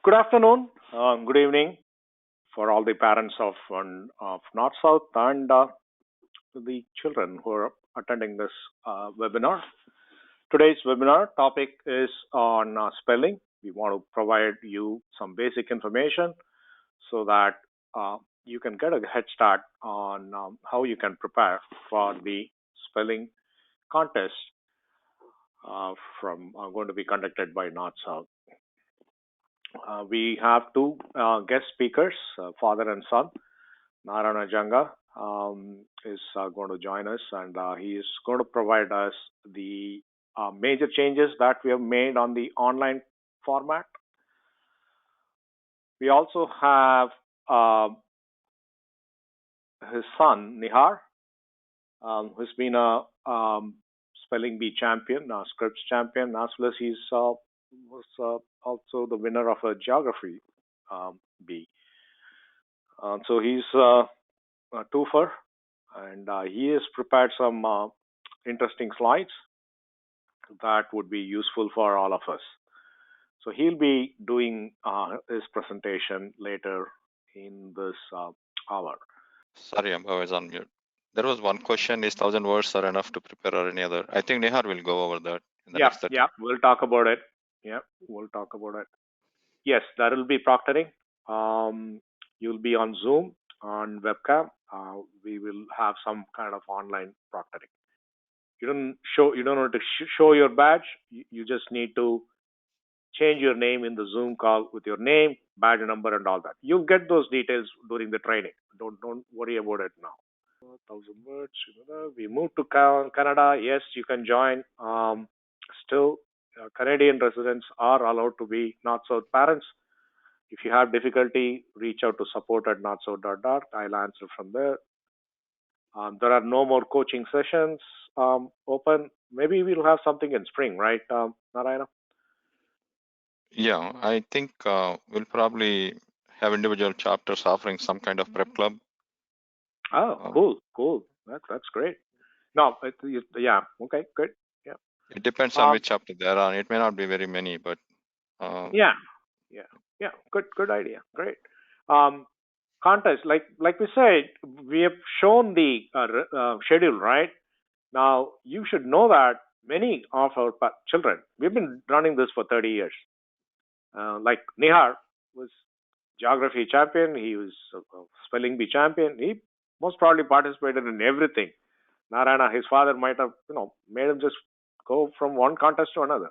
Good afternoon, good evening for all the parents of NorthSouth and the children who are attending this webinar. Today's webinar topic is on spelling. We want to provide you some basic information so that you can get a head start on how you can prepare for the spelling contest from going to be conducted by NorthSouth. We have two guest speakers, father and son. Narayana Janga is going to join us, and he is going to provide us the major changes that we have made on the online format. We also have his son Nihar, who's been a spelling bee champion, a scripts champion, as well as he's was also the winner of a geography bee. So he's a twofer, and he has prepared some interesting slides that would be useful for all of us. So he'll be doing his presentation later in this hour. Sorry, I was on mute. There was one question: is 1,000 words are enough to prepare or any other? I think Nihar will go over that in the next 30. Yeah, we'll talk about it. Yeah, we'll talk about it. Yes, there will be proctoring. You'll be on Zoom, on webcam. We will have some kind of online proctoring. You don't have to show your badge. You just need to change your name in the Zoom call with your name, badge number, and all that. You'll get those details during the training. Don't worry about it now. 1,000 words. We moved to Canada. Yes, you can join. Still, Canadian residents are allowed to be NorthSouth parents. If you have difficulty, reach out to support@northsouth.org. I'll answer from there. There are no more coaching sessions open. Maybe we'll have something in spring, right, Narayana? Yeah, I think we'll probably have individual chapters offering some kind of prep club. Oh, cool. That's great. No, yeah, okay, good. Yeah. It depends on which chapter they're on. It may not be very many, but yeah. Good idea. Great. Contest, like we said, we have shown the schedule, right? Now you should know that many of our children, we've been running this for 30 years. Like Nihar was geography champion, he was spelling bee champion. He most probably participated in everything. Narayana, his father might have, made him just go from one contest to another.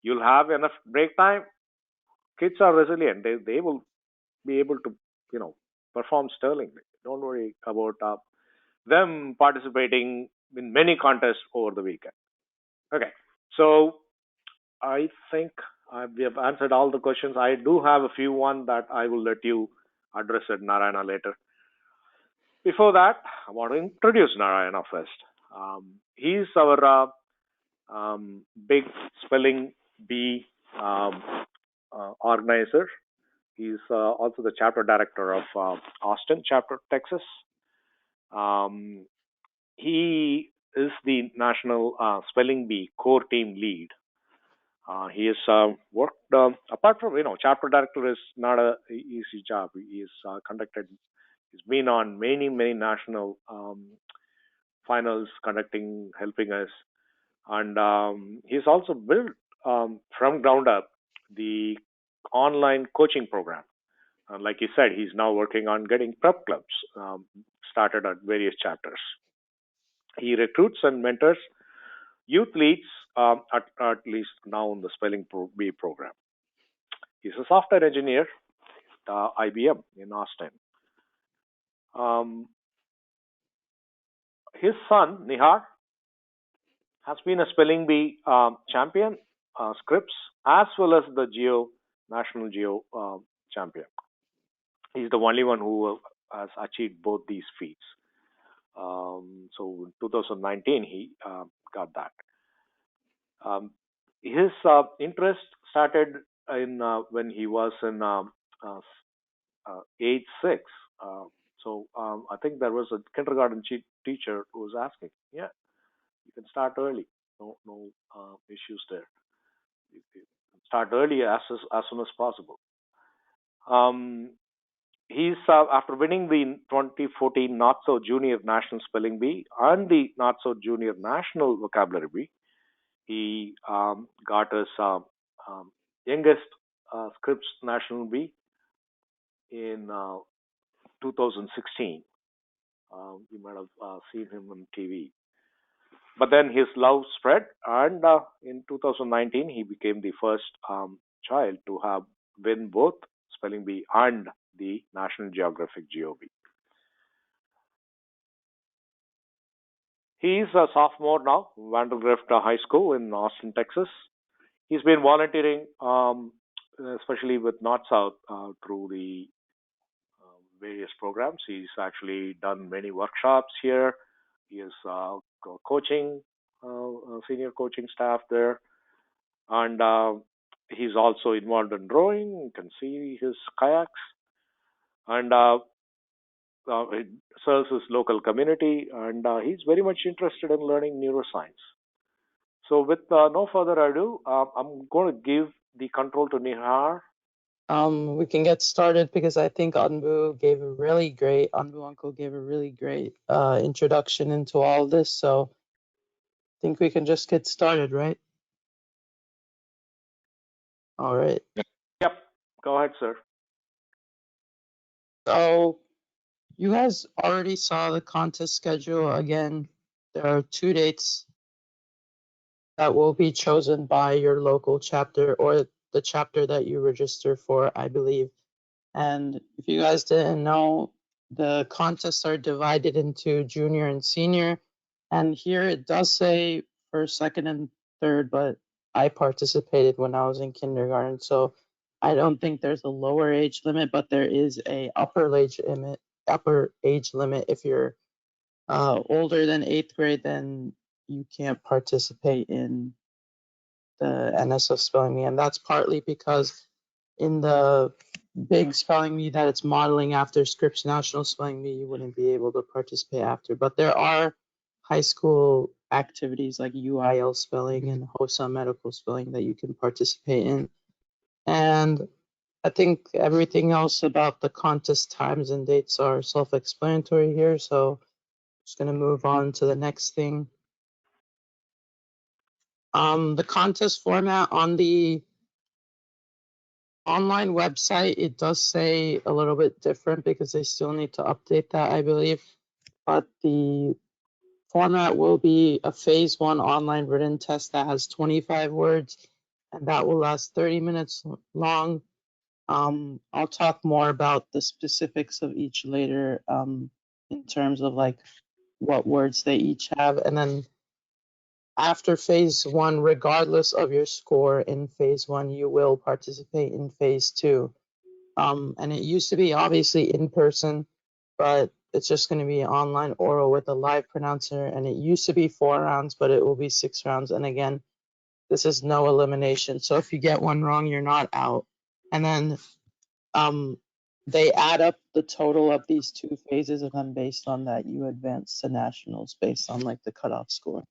You'll have enough break time. Kids are resilient. They will be able to, perform sterlingly. Don't worry about them participating in many contests over the weekend. Okay, so I think we have answered all the questions. I do have a few one that I will let you address at Narayana later. Before that, I want to introduce Narayana first. He's our big spelling bee organizer. He's also the chapter director of Austin chapter, Texas. He is the national spelling bee core team lead. He has worked apart from chapter director is not a easy job. He's conducted. He's been on many national finals, helping us, and he's also built from ground up the online coaching program. Like he said, he's now working on getting prep clubs started at various chapters. He recruits and mentors youth leads at least now in the spelling bee program. He's a software engineer at IBM in Austin. His son, Nihar, has been a spelling bee champion, scripts, as well as the National Geo champion. He's the only one who has achieved both these feats. So in 2019, he got that. His interest started in when he was in age 6. So I think there was a kindergarten teacher who was asking, "Yeah, you can start early. No issues there. You can start early as soon as possible." Um, he's after winning the 2014 NorthSouth Junior National Spelling Bee and the NorthSouth Junior National Vocabulary Bee. He got his um, youngest Scripps National Bee in 2016. You might have seen him on TV. But then his love spread, and in 2019 he became the first child to have win both Spelling Bee and the National Geographic GeoBee. He's a sophomore now, Vandergrift High School in Austin, Texas. He's been volunteering, especially with NorthSouth, through the various programs. He's actually done many workshops here. He is coaching, senior coaching staff there, and he's also involved in rowing. You can see his kayaks, and it serves his local community, and he's very much interested in learning neuroscience. So, with no further ado, I'm going to give the control to Nihar. We can get started because I think Anbu Uncle gave a really great introduction into all of this. So I think we can just get started, right? All right. Yep, go ahead, sir. So you guys already saw the contest schedule. Again, there are 2 dates that will be chosen by your local chapter or the chapter that you register for, I believe. And if you guys didn't know, the contests are divided into junior and senior. And here it does say first, second, and third, but I participated when I was in kindergarten. So I don't think there's a lower age limit, but there is a upper age limit. If you're older than 8th grade, then you can't participate in the NSF spelling bee. And that's partly because in the big spelling bee that it's modeling after Scripps National Spelling Bee, you wouldn't be able to participate after. But there are high school activities like UIL spelling and HOSA medical spelling that you can participate in. And I think everything else about the contest times and dates are self-explanatory here. So I'm just going to move on to the next thing. The contest format on the online website, it does say a little bit different because they still need to update that, I believe. But the format will be a phase 1 online written test that has 25 words, and that will last 30 minutes long. I'll talk more about the specifics of each later, in terms of like what words they each have. And then after phase 1, regardless of your score in phase 1, you will participate in phase 2. And it used to be obviously in person, but it's just going to be online oral with a live pronouncer. And it used to be 4 rounds, but it will be 6 rounds. And again, this is no elimination. So if you get one wrong, you're not out. And then they add up the total of these 2 phases, and then based on that, you advance to nationals based on like the cutoff score.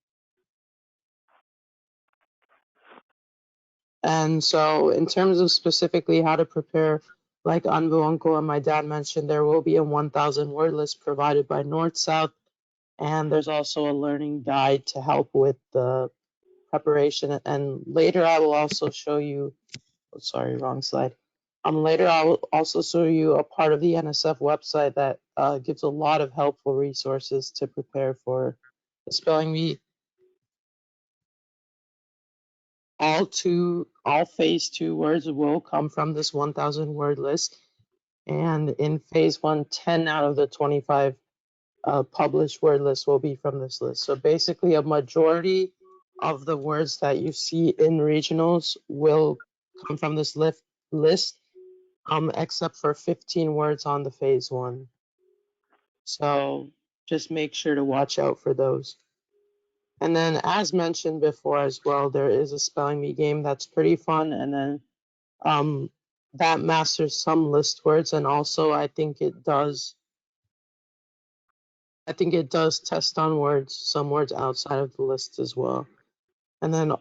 And so in terms of specifically how to prepare, like Anbu Uncle and my dad mentioned, there will be a 1,000 word list provided by NorthSouth. And there's also a learning guide to help with the preparation. And later I will also show you, sorry, wrong slide. Later I will also show you a part of the NSF website that gives a lot of helpful resources to prepare for the spelling bee. All phase 2 words will come from this 1,000 word list. And in phase 1, 10 out of the 25 published word lists will be from this list. So basically a majority of the words that you see in regionals will come from this list, except for 15 words on the phase 1. So just make sure to watch out for those. And then as mentioned before as well, there is a spelling bee game that's pretty fun. And then that masters some list words. And also I think it does test on words, some words outside of the list as well. And then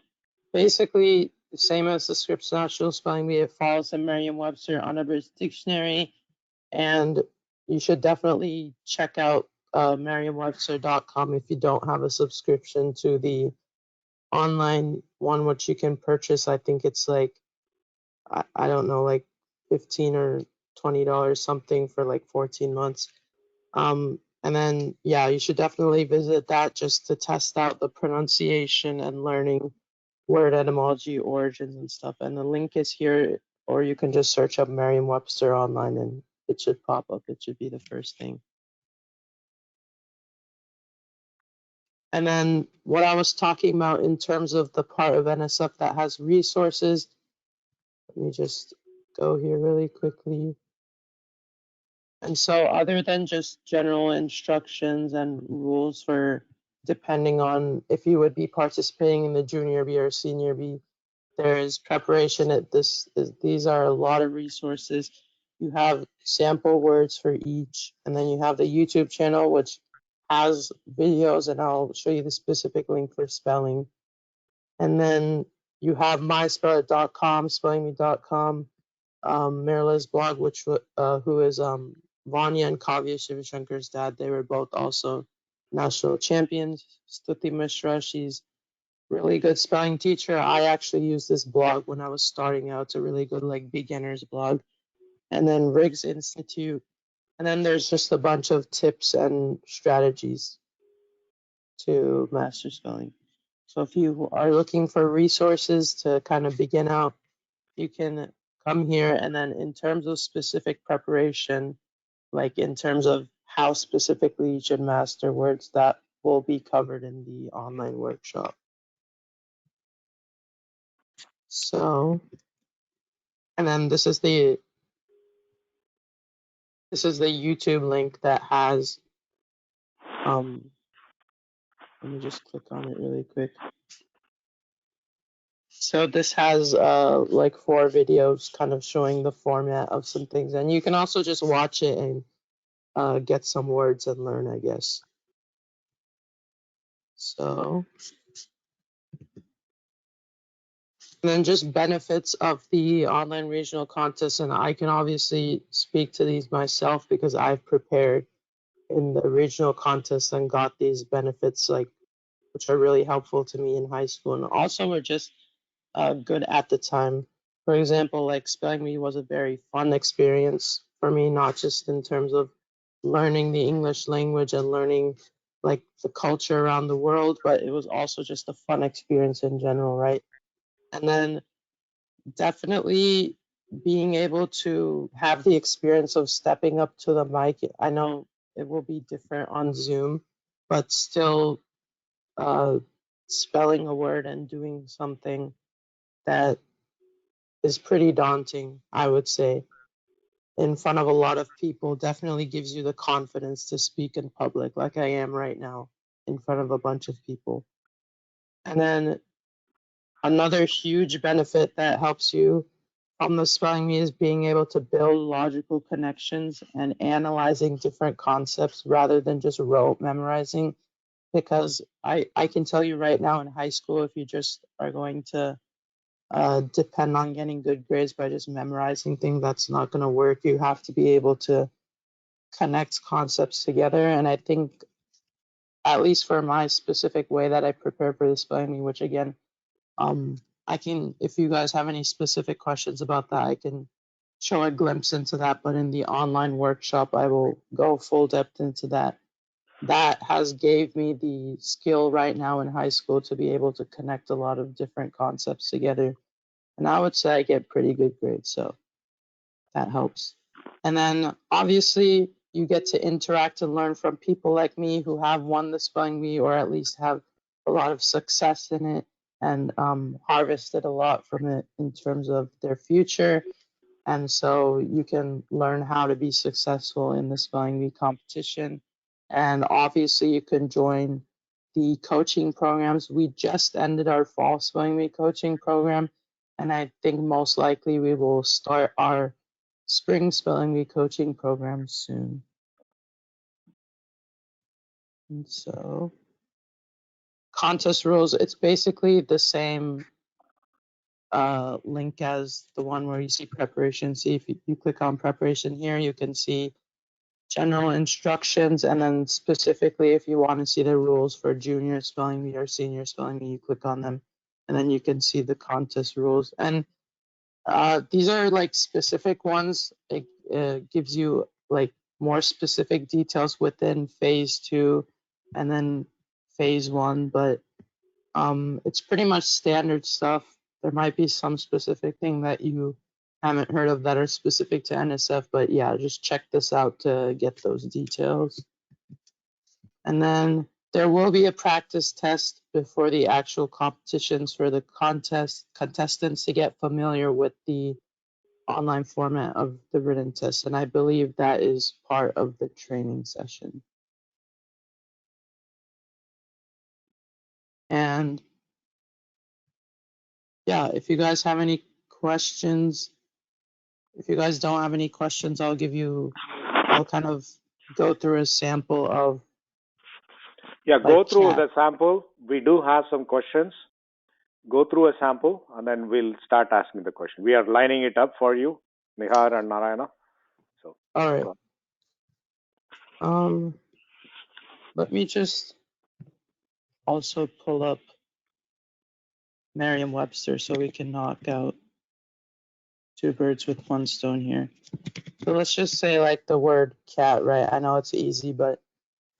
basically the same as the Scripps National Spelling Bee. It follows the Merriam-Webster Unabridged Dictionary, and you should definitely check out merriam-webster.com if you don't have a subscription to the online one, which you can purchase. I think it's like, I don't know, like $15 or $20 something for like 14 months. And then, yeah, you should definitely visit that just to test out the pronunciation and learning word etymology, origins, and stuff. And the link is here, or you can just search up Merriam-Webster online and it should pop up. It should be the first thing. And then what I was talking about in terms of the part of NSF that has resources, let me just go here really quickly. And so other than just general instructions and rules for depending on if you would be participating in the junior B or senior B, there is preparation at these are a lot of resources. You have sample words for each, and then you have the YouTube channel, which has videos, and I'll show you the specific link for spelling. And then you have myspellit.com, spellingme.com, Marila's blog, who is Vanya and Kavya Shivashankar's dad. They were both also national champions. Stuti Mishra, she's really good spelling teacher. I actually used this blog when I was starting out. It's a really good like beginner's blog. And then Riggs Institute. And then there's just a bunch of tips and strategies to master spelling. So if you are looking for resources to kind of begin out, you can come here. And then in terms of specific preparation, like in terms of how specifically you should master words, that will be covered in the online workshop. So, and then this is the YouTube link that has, let me just click on it really quick. So this has like 4 videos kind of showing the format of some things, and you can also just watch it and get some words and learn, I guess. So, and then just benefits of the online regional contest, and I can obviously speak to these myself because I've prepared in the regional contest and got these benefits, like, which are really helpful to me in high school, and also were just good at the time. For example, like spelling bee was a very fun experience for me, not just in terms of learning the English language and learning like the culture around the world, but it was also just a fun experience in general, right? And then definitely being able to have the experience of stepping up to the mic. I know it will be different on Zoom, but still spelling a word and doing something that is pretty daunting, I would say, in front of a lot of people definitely gives you the confidence to speak in public like I am right now in front of a bunch of people. And then another huge benefit that helps you from the spelling bee is being able to build logical connections and analyzing different concepts rather than just rote memorizing. Because I can tell you right now in high school, if you just are going to depend on getting good grades by just memorizing things, that's not going to work. You have to be able to connect concepts together. And I think, at least for my specific way that I prepare for the spelling bee, which again, I can, if you guys have any specific questions about that, I can show a glimpse into that. But in the online workshop, I will go full depth into that. That has gave me the skill right now in high school to be able to connect a lot of different concepts together. And I would say I get pretty good grades, so that helps. And then obviously you get to interact and learn from people like me who have won the spelling bee or at least have a lot of success in it and harvested a lot from it in terms of their future. And so you can learn how to be successful in the spelling bee competition. And obviously you can join the coaching programs. We just ended our fall spelling bee coaching program, and I think most likely we will start our spring spelling bee coaching program soon. And so contest rules, it's basically the same link as the one where you see preparation. See, if you click on preparation here, you can see general instructions, and then specifically if you want to see the rules for junior spelling bee or senior spelling bee, you click on them, and then you can see the contest rules. And these are like specific ones. It gives you like more specific details within phase 2 and then phase 1, but it's pretty much standard stuff. There might be some specific thing that you haven't heard of that are specific to NSF, but yeah, just check this out to get those details. And then there will be a practice test before the actual competitions for the contestants to get familiar with the online format of the written test, and I believe that is part of the training session. And yeah, if you guys have any questions, if you guys don't have any questions, I'll kind of go through a sample of Go like through cat. the sample. We do have some questions. Go through a sample and then we'll start asking the question. We are lining it up for you, Nihar and Narayana. So All right. Let me just also pull up Merriam-Webster so we can knock out two birds with one stone here. So let's just say like the word cat, right? I know it's easy, but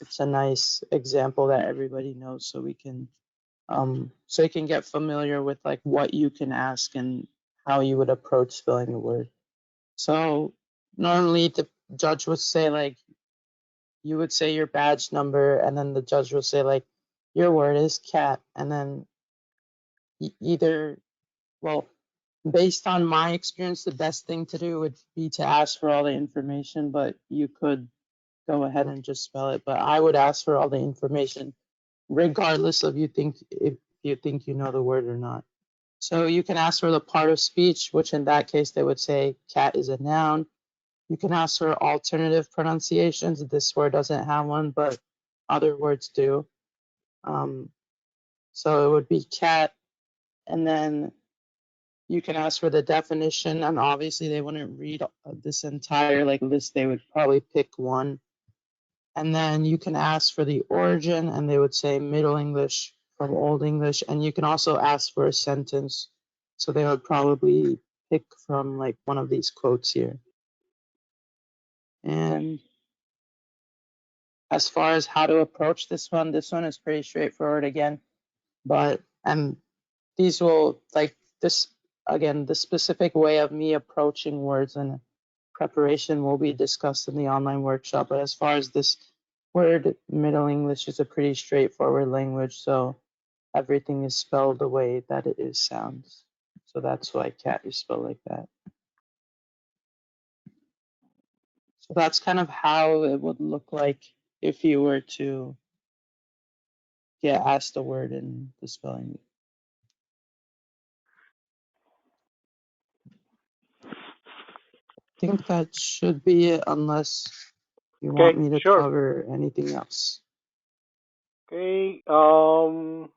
it's a nice example that everybody knows, so we can so you can get familiar with like what you can ask and how you would approach spelling the word. So normally the judge would say like, you would say your badge number, and then the judge will say like, your word is cat, and then either, well, based on my experience, the best thing to do would be to ask for all the information, but you could go ahead and just spell it. But I would ask for all the information, regardless of if you think you know the word or not. So you can ask for the part of speech, which in that case they would say cat is a noun. You can ask for alternative pronunciations. This word doesn't have one, but other words do. So it would be cat, and then you can ask for the definition, and obviously they wouldn't read this entire like list. They would probably pick one. And then you can ask for the origin, and they would say Middle English from Old English. And you can also ask for a sentence. So they would probably pick from like one of these quotes here. And as far as how to approach this one is pretty straightforward again. But these will like this again, the specific way of me approaching words and preparation will be discussed in the online workshop. But as far as this word, Middle English is a pretty straightforward language, so everything is spelled the way that it is sounds. So that's why cat is spelled like that. So that's kind of how it would look like if you were to get asked a word in the spelling bee. I think that should be it, unless you want me to sure. cover anything else. Okay. The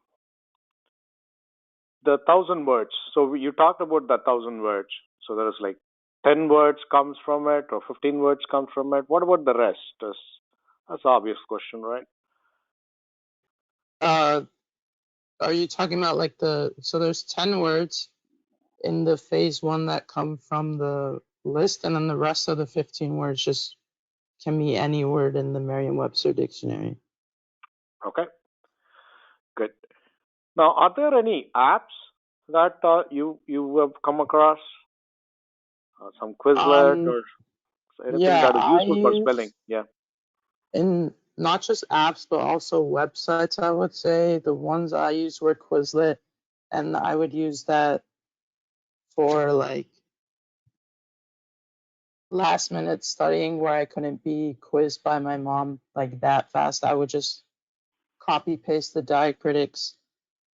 1,000 words. So you talked about the 1,000 words. So there is like 10 words comes from it or 15 words come from it. What about the rest? That's an obvious question, right? Are you talking about like so there's 10 words in the phase 1 that come from the list, and then the rest of the 15 words just can be any word in the Merriam-Webster dictionary. Okay. Good. Now, are there any apps that you have come across? Some Quizlet or anything Yeah, that is I useful for use spelling? Yeah. in not just apps but also websites. I would say the ones I used were Quizlet, and I would use that for like last minute studying where I couldn't be quizzed by my mom like that fast. I would just copy paste the diacritics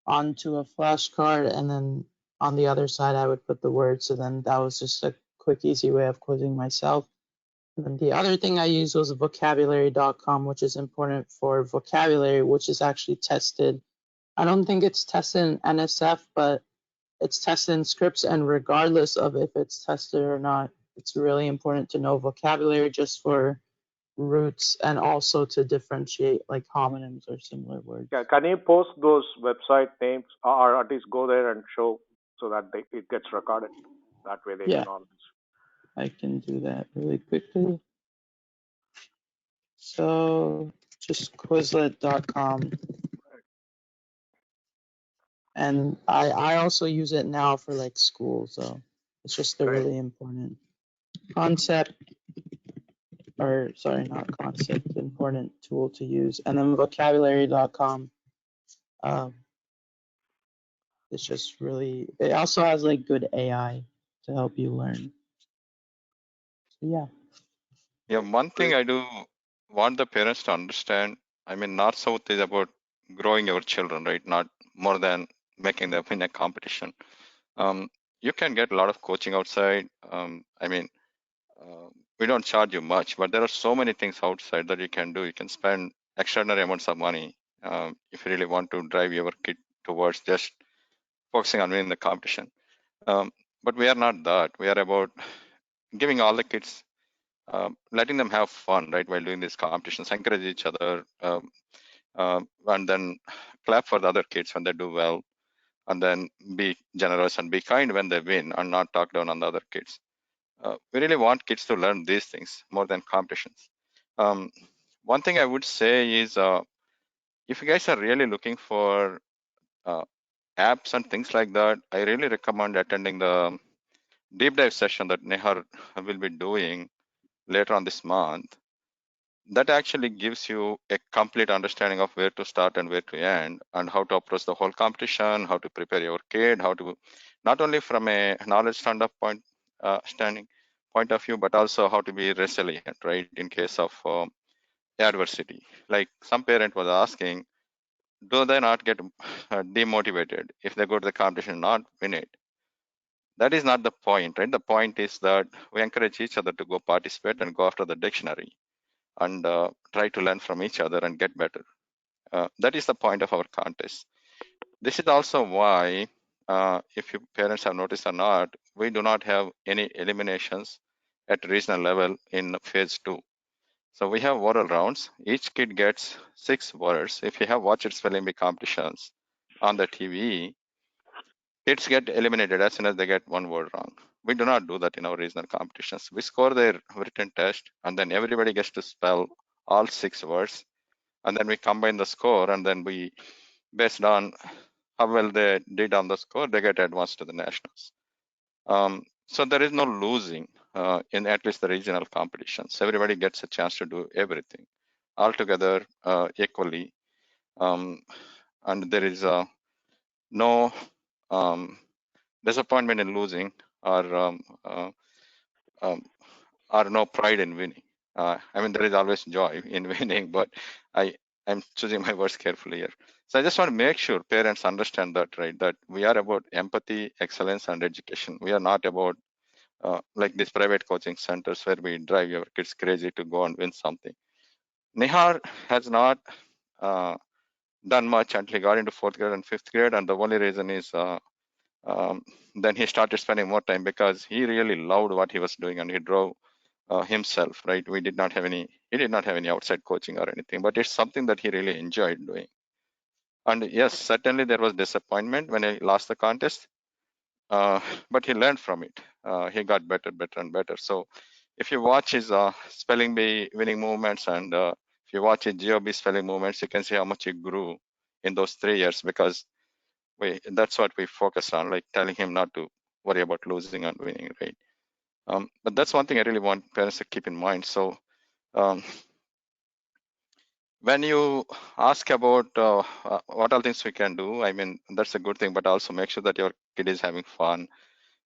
onto a flashcard, and then on the other side I would put the words. So then that was just a quick, easy way of quizzing myself. And then the other thing I used was vocabulary.com, which is important for vocabulary, which is actually tested. I don't think it's tested in NSF, but it's tested in scripts, and regardless of if it's tested or not, it's really important to know vocabulary just for roots and also to differentiate like homonyms or similar words. Yeah, can you post those website names or at least go there and show so that it gets recorded? That way they Yeah. can always. I can do that really quickly. So just Quizlet.com. And I also use it now for like school, so it's just a Great. really important concept, or sorry, not concept, important tool to use. And then vocabulary.com. It's just really, it also has like good AI to help you learn. So yeah. Yeah, one thing I do want the parents to understand, I mean, NorthSouth is about growing your children, right? Not more than making them win a competition. You can get a lot of coaching outside. I mean, we don't charge you much, but there are so many things outside that you can do. You can spend extraordinary amounts of money if you really want to drive your kid towards just focusing on winning the competition. But we are not that. We are about giving all the kids, letting them have fun, right, while doing these competitions, encourage each other, and then clap for the other kids when they do well, and then be generous and be kind when they win and not talk down on the other kids. We really want kids to learn these things more than competitions. One thing I would say is if you guys are really looking for apps and things like that, I really recommend attending the deep dive session that Nihar will be doing later on this month. That actually gives you a complete understanding of where to start and where to end, and how to approach the whole competition, how to prepare your kid, how to, not only from a knowledge standing point of view, but also how to be resilient, right, in case of adversity. Like some parent was asking, do they not get demotivated if they go to the competition and not win it? That is not the point, right? The point is that we encourage each other to go participate and go after the dictionary and try to learn from each other and get better. That is the point of our contest. This is also why, if you parents have noticed or not, we do not have any eliminations at regional level in phase 2. So we have oral rounds. Each kid gets 6 words. If you have watched spelling bee competitions on the TV, kids get eliminated as soon as they get one word wrong. We do not do that in our regional competitions. We score their written test, and then everybody gets to spell all 6 words, and then we combine the score, and then we, based on how well they did on the score, they get advanced to the nationals. So there is no losing in at least the regional competitions. Everybody gets a chance to do everything all together equally, and there is no disappointment in losing, or no pride in winning. I mean, there is always joy in winning, but I'm choosing my words carefully here. So I just want to make sure parents understand that, right? That we are about empathy, excellence, and education. We are not about like these private coaching centers where we drive your kids crazy to go and win something. Nihar has not done much until he got into 4th grade and 5th grade, and the only reason is then he started spending more time because he really loved what he was doing, and he drove himself, right? He did not have any outside coaching or anything, but it's something that he really enjoyed doing. And yes, certainly there was disappointment when he lost the contest, but he learned from it. He got better and better. So if you watch his spelling bee winning movements, and if you watch his GOB spelling movements, you can see how much he grew in those 3 years, because that's what we focus on, like telling him not to worry about losing and winning, right? But that's one thing I really want parents to keep in mind. So um, when you ask about what all things we can do, I mean, that's a good thing, but also make sure that your kid is having fun.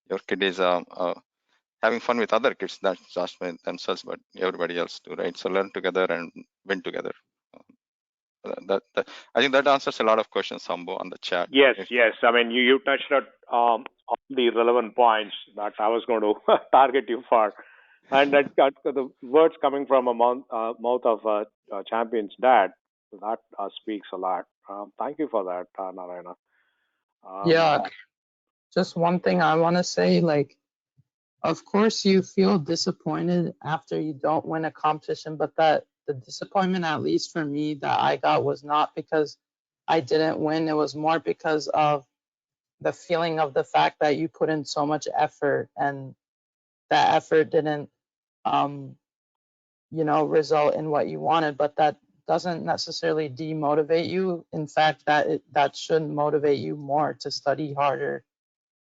Your kid is having fun with other kids, not just with themselves, but everybody else too, right? So learn together and win together. I think that answers a lot of questions, Sambo, on the chat. Yes, yes. I mean, you touched on all the relevant points that I was going to target you for, and that the words coming from a mouth of a champion's dad, that speaks a lot. Thank you for that, Narayana. Yeah, just one thing I want to say, like, of course you feel disappointed after you don't win a competition, but that the disappointment, at least for me, that I got was not because I didn't win. It was more because of the feeling of the fact that you put in so much effort and that effort didn't, um, result in what you wanted, but that doesn't necessarily demotivate you. In fact, that should motivate you more to study harder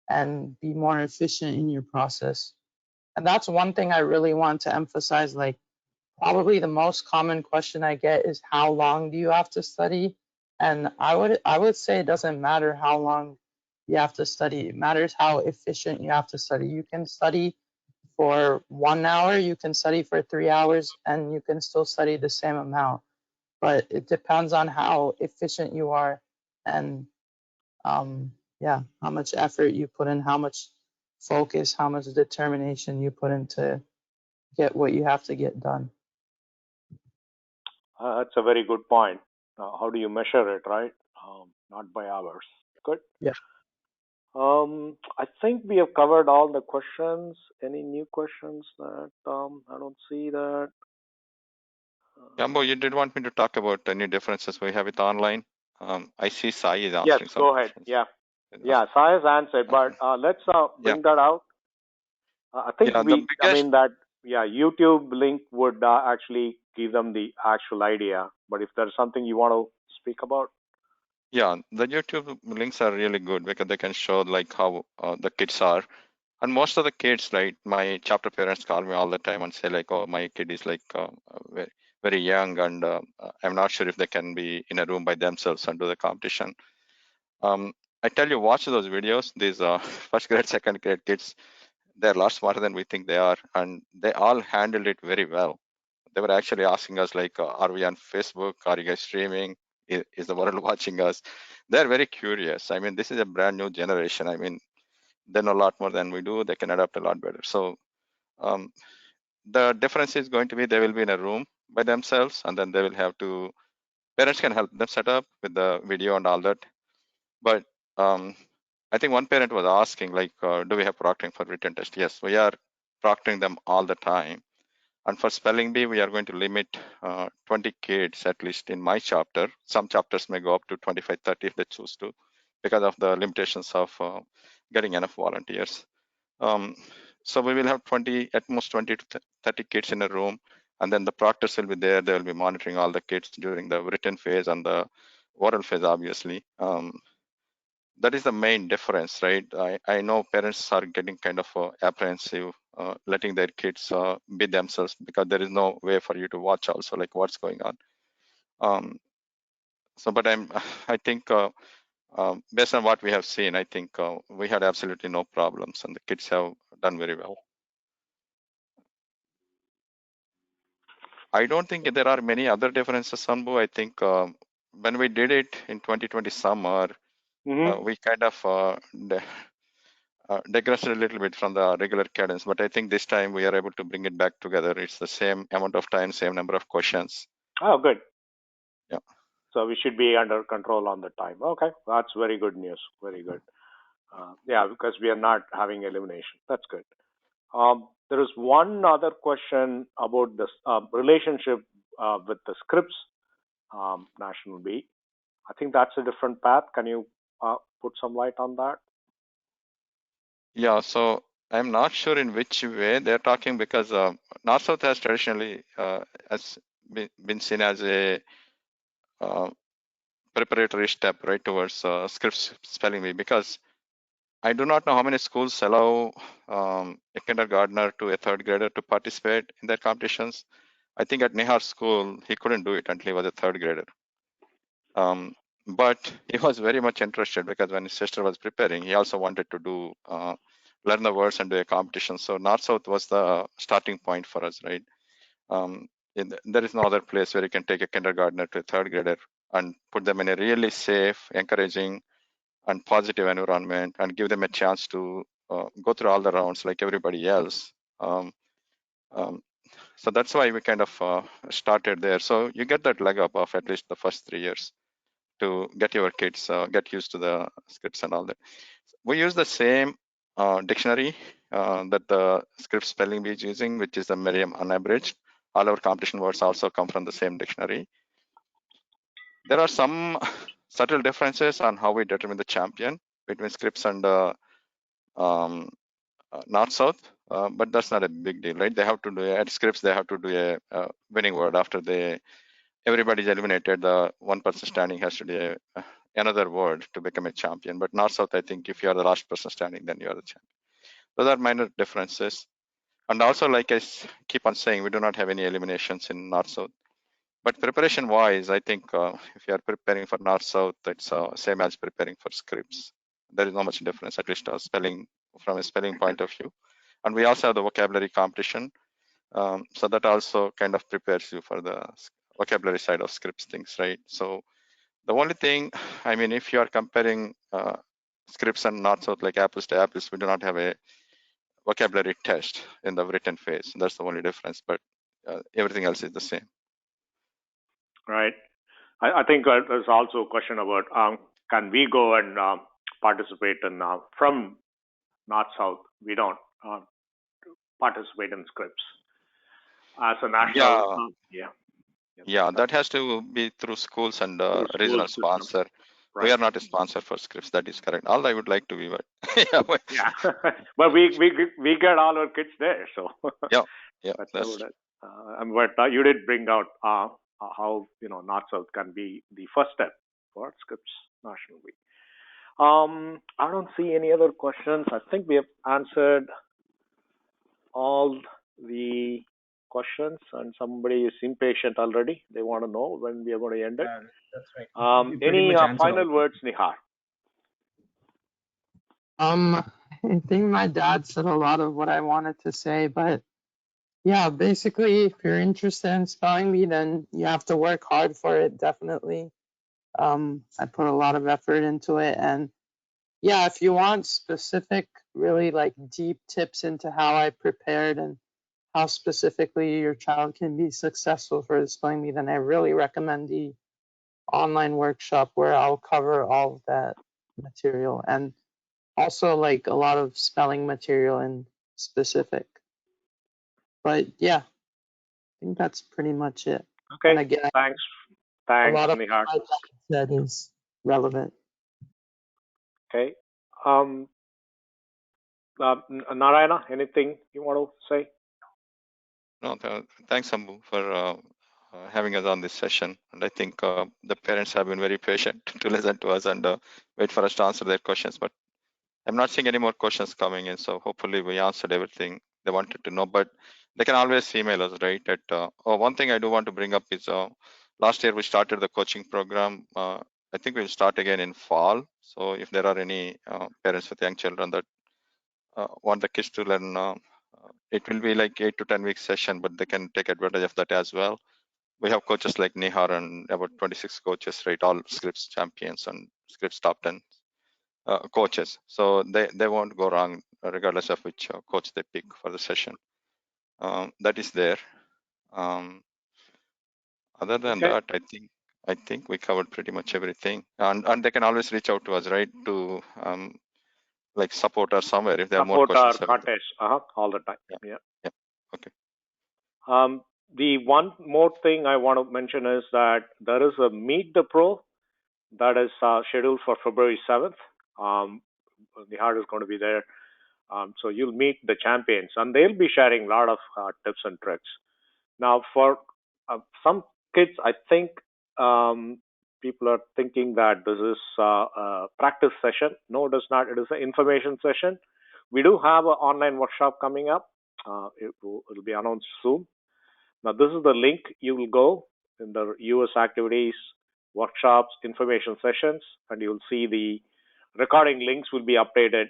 and be more efficient in your process. And that's one thing I really want to emphasize. Like, probably the most common question I get is, how long do you have to study? And I would say it doesn't matter how long you have to study. It matters how efficient you have to study. You can study for 1 hour, you can study for 3 hours, and you can still study the same amount. But it depends on how efficient you are and yeah, how much effort you put in, how much focus, how much determination you put into get what you have to get done. That's a very good point. How do you measure it, right? Not by hours. Good. Yeah. I think we have covered all the questions. Any new questions that I don't see that? Jambo, you did want me to talk about any differences we have with online. I see Sai is Yes, answering some go ahead. questions. Yeah, yeah. Sai has answered, but let's Yeah, bring that out. I think yeah. The I biggest, mean that, yeah, YouTube link would actually give them the actual idea. But if there's something you want to speak about, yeah, the YouTube links are really good because they can show like how the kids are. And most of the kids, right, my chapter parents call me all the time and say like, oh, my kid is like very, very young and I'm not sure if they can be in a room by themselves and do the competition. I tell you, watch those videos. These first grade, second grade kids, they're a lot smarter than we think they are. And they all handled it very well. They were actually asking us like, are we on Facebook? Are you guys streaming? Is the world watching us? They're very curious. I mean, this is a brand new generation. I mean, they know a lot more than we do. They can adapt a lot better. So the difference is going to be they will be in a room by themselves, and then they will have to, parents can help them set up with the video and all that. But I think one parent was asking like, do we have proctoring for written test? Yes, we are proctoring them all the time. And for spelling bee, we are going to limit 20 kids, at least in my chapter. Some chapters may go up to 25, 30 if they choose to, because of the limitations of getting enough volunteers. So we will have 20, at most 20 to 30 kids in a room, and then the proctors will be there. They will be monitoring all the kids during the written phase and the oral phase, obviously. That is the main difference, right? I know parents are getting kind of apprehensive letting their kids be themselves because there is no way for you to watch also like what's going on. But I think based on what we have seen, I think we had absolutely no problems and the kids have done very well. I don't think there are many other differences, Sanbu. I think when we did it in 2020 summer, we kind of digressed a little bit from the regular cadence, but I think this time we are able to bring it back together. It's the same amount of time, same number of questions. Oh, good. Yeah. So we should be under control on the time. Okay, that's very good news. Very good. Yeah, because we are not having elimination. That's good. There is one other question about the relationship with the scripts, National B. I think that's a different path. Can you put some light on that? Yeah, so I'm not sure in which way they're talking because NorthSouth has traditionally has been seen as a preparatory step right towards scripts spelling bee, because I do not know how many schools allow a kindergartner to a third grader to participate in their competitions. I think at Nihar school, he couldn't do it until he was a third grader. But he was very much interested because when his sister was preparing, he also wanted to do learn the words and do a competition. So NorthSouth was the starting point for us, right? There is no other place where you can take a kindergartner to a third grader and put them in a really safe, encouraging, and positive environment and give them a chance to go through all the rounds like everybody else. So that's why we kind of started there. So you get that leg up of at least the first 3 years to get your kids get used to the scripts and all that. We use the same dictionary that the script spelling bee is using, which is the Merriam Unabridged. All our competition words also come from the same dictionary. There are some subtle differences on how we determine the champion between scripts and NorthSouth, but that's not a big deal, right? They have to do at scripts. They have to do a winning word after everybody's eliminated. The one person standing has to do another word to become a champion. But NorthSouth, I think, if you are the last person standing, then you are the champion. Those are minor differences. And also, like I keep on saying, we do not have any eliminations in NorthSouth. But preparation-wise, I think if you are preparing for NorthSouth, it's same as preparing for scripts. There is not much difference, at least from a spelling point of view. And we also have the vocabulary competition. So that also kind of prepares you for the vocabulary side of scripts things, right? So the only thing, I mean, if you are comparing scripts and NorthSouth like apples to apples, we do not have a vocabulary test in the written phase. That's the only difference, but everything else is the same. Right. I think there's also a question about can we go and participate in from NorthSouth? We don't participate in scripts as a national. Yeah, that has to be through schools and regional sponsor. Right. We are not a sponsor for scripts. That is correct. All I would like to be, but yeah, but we get all our kids there, so yeah, that's but you did bring out how NorthSouth can be the first step for scripts nationally. I don't see any other questions. I think we have answered all the questions, and somebody is impatient already. They want to know when we are going to end it. That's right. Any final words, Nihar? I think my dad said a lot of what I wanted to say, but yeah, basically, if you're interested in spelling bee, then you have to work hard for it, definitely. I put a lot of effort into it, and yeah, if you want specific, really like deep tips into how I prepared and how specifically your child can be successful for the spelling bee, then I really recommend the online workshop where I'll cover all of that material and also like a lot of spelling material in specific. But yeah, I think that's pretty much it. Okay. And again, thanks, a lot of Nihar. what I said is relevant. Okay. Narayana, anything you want to say? No, thanks, Ambu, for having us on this session. And I think the parents have been very patient to listen to us and wait for us to answer their questions. But I'm not seeing any more questions coming in, so hopefully we answered everything they wanted to know. But they can always email us, right? One thing I do want to bring up is last year we started the coaching program. I think we'll start again in fall. So if there are any parents with young children that want the kids to learn, it will be like 8 to 10 week session, but they can take advantage of that as well. We have coaches like Nihar and about 26 coaches, right? All scripts champions and scripts top 10 coaches. So they won't go wrong regardless of which coach they pick for the session. That is there. Other than that, I think we covered pretty much everything. And they can always reach out to us, right? To like support us somewhere if there are more questions. Support our contest, all the time. Yeah. Okay. The one more thing I want to mention is that there is a Meet the Pro that is scheduled for February 7th. Nihar is going to be there. So you'll meet the champions, and they'll be sharing a lot of tips and tricks. Now, for some kids, I think people are thinking that this is a practice session. No, it is not. It is an information session. We do have an online workshop coming up. It'll be announced soon. Now, this is the link you will go in the US activities, workshops, information sessions, and you'll see the recording links will be updated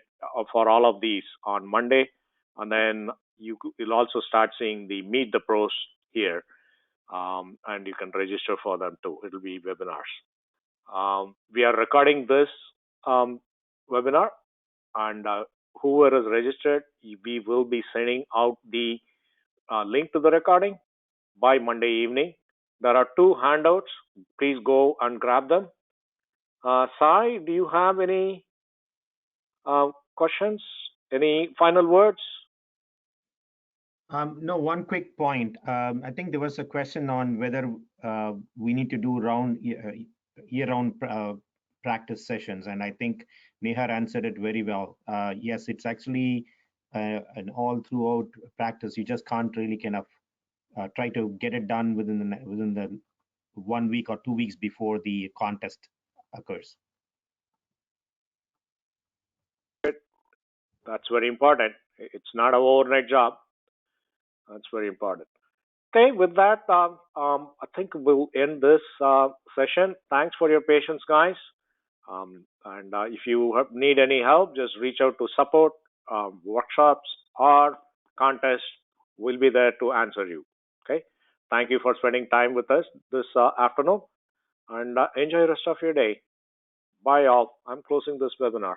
for all of these on Monday. And then you'll also start seeing the Meet the Pros here. And you can register for them too. It'll be webinars. We are recording this webinar, and whoever is registered, we will be sending out the link to the recording by Monday evening. There are 2 handouts. Please go and grab them. Sai, do you have any Questions? Any final words? No, one quick point. I think there was a question on whether we need to do year-round practice sessions, and I think Nihar answered it very well. Yes, it's actually an all throughout practice. You just can't really kind of try to get it done within the 1 week or 2 weeks before the contest occurs. That's very important. It's not an overnight job. That's very important. Okay, with that, I think we'll end this session. Thanks for your patience, guys. And if you need any help, just reach out to support, workshops, or contest. We'll be there to answer you. Okay. Thank you for spending time with us this afternoon, and enjoy the rest of your day. Bye, all. I'm closing this webinar.